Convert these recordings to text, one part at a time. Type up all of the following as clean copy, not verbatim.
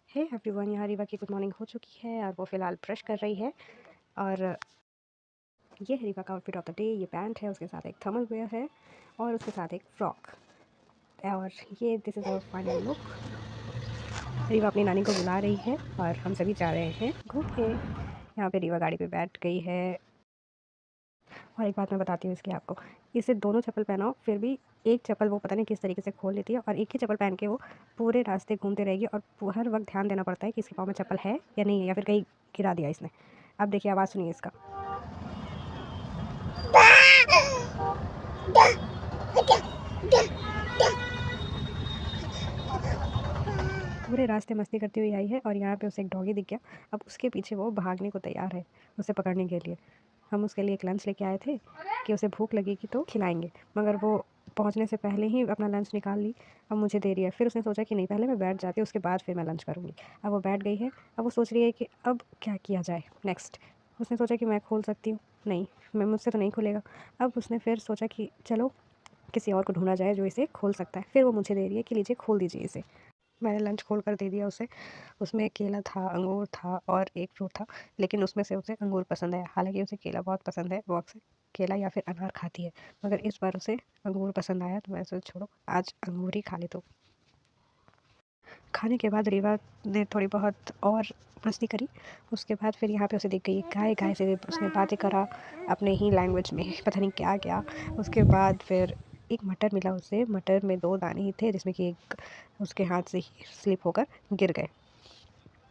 Hey everyone, यहाँ रीवा की good morning हो चुकी है और वो फ़िलहाल ब्रश कर रही है। और ये है रीवा का आउटफिट ऑफ द डे। ये पैंट है, उसके साथ एक थर्मल वेयर है और उसके साथ एक फ्रॉक। और ये this is our final look. Riva अपनी नानी को बुला रही है और हम सभी जा रहे हैं घूमने। यहाँ पे रीवा गाड़ी पे बैठ गई है। और एक बात मैं बताती हूँ इसकी आपको, इसे दोनों चप्पल पहनाओ फिर भी एक चप्पल वो पता नहीं किस तरीके से खोल लेती है और एक ही चप्पल पहन के वो पूरे रास्ते घूमते रहेगी। और हर वक्त ध्यान देना पड़ता है कि इसके पाँव में चप्पल है या नहीं है, या फिर कहीं गिरा दिया इसने। अब देखिए, आवाज़ सुनिए इसका। पूरे रास्ते मस्ती करती हुई आई है और यहाँ पे उसे एक डॉगी दिख गया। अब उसके पीछे वो भागने को तैयार है उसे पकड़ने के लिए। हम उसके लिए एक लंच लेके आए थे कि उसे भूख लगेगी तो खिलाएंगे, मगर वो पहुँचने से पहले ही अपना लंच निकाल ली। अब मुझे दे रही है। फिर उसने सोचा कि नहीं, पहले मैं बैठ जाती हूँ, उसके बाद फिर मैं लंच करूँगी। अब वो बैठ गई है। अब वो सोच रही है कि अब क्या किया जाए नेक्स्ट। उसने सोचा कि मैं खोल सकती हूँ, नहीं, मैं मुझसे तो नहीं खुलेगा। अब उसने फिर सोचा कि चलो किसी और को ढूंढा जाए जो इसे खोल सकता है। फिर वो मुझे दे रही है कि लीजिए खोल दीजिए इसे। मैंने लंच खोल कर दे दिया उसे। उसमें केला था, अंगूर था और एक फ्रूट था, लेकिन उसमें से उसे अंगूर पसंद आया। हालांकि उसे केला बहुत पसंद है, वो अक्सर केला या फिर अनार खाती है, मगर इस बार उसे अंगूर पसंद आया तो मैं सोचा छोड़ो, आज अंगूर ही खा ले। तो खाने के बाद रीवा ने थोड़ी बहुत और मस्ती करी। उसके बाद फिर यहाँ पे उसे दिख गई गाय। गाय से उसने बातें करा अपने ही लैंग्वेज में, पता नहीं क्या क्या। उसके बाद फिर एक मटर मिला उसे। मटर में 2 दाने ही थे, जिसमें कि एक उसके हाथ से ही स्लिप होकर गिर गए,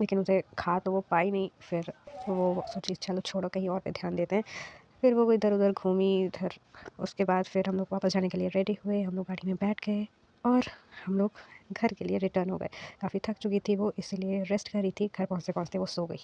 लेकिन उसे खा तो वो पाई नहीं। फिर वो सोची चलो छोड़ो, कहीं और पे ध्यान देते हैं। फिर वो इधर उधर घूमी इधर। उसके बाद फिर हम लोग वापस जाने के लिए रेडी हुए। हम लोग गाड़ी में बैठ गए और हम लोग घर के लिए रिटर्न हो गए। काफ़ी थक चुकी थी वो, इसलिए रेस्ट कर रही थी। घर पहुँचते पहुँचते वो सो गई।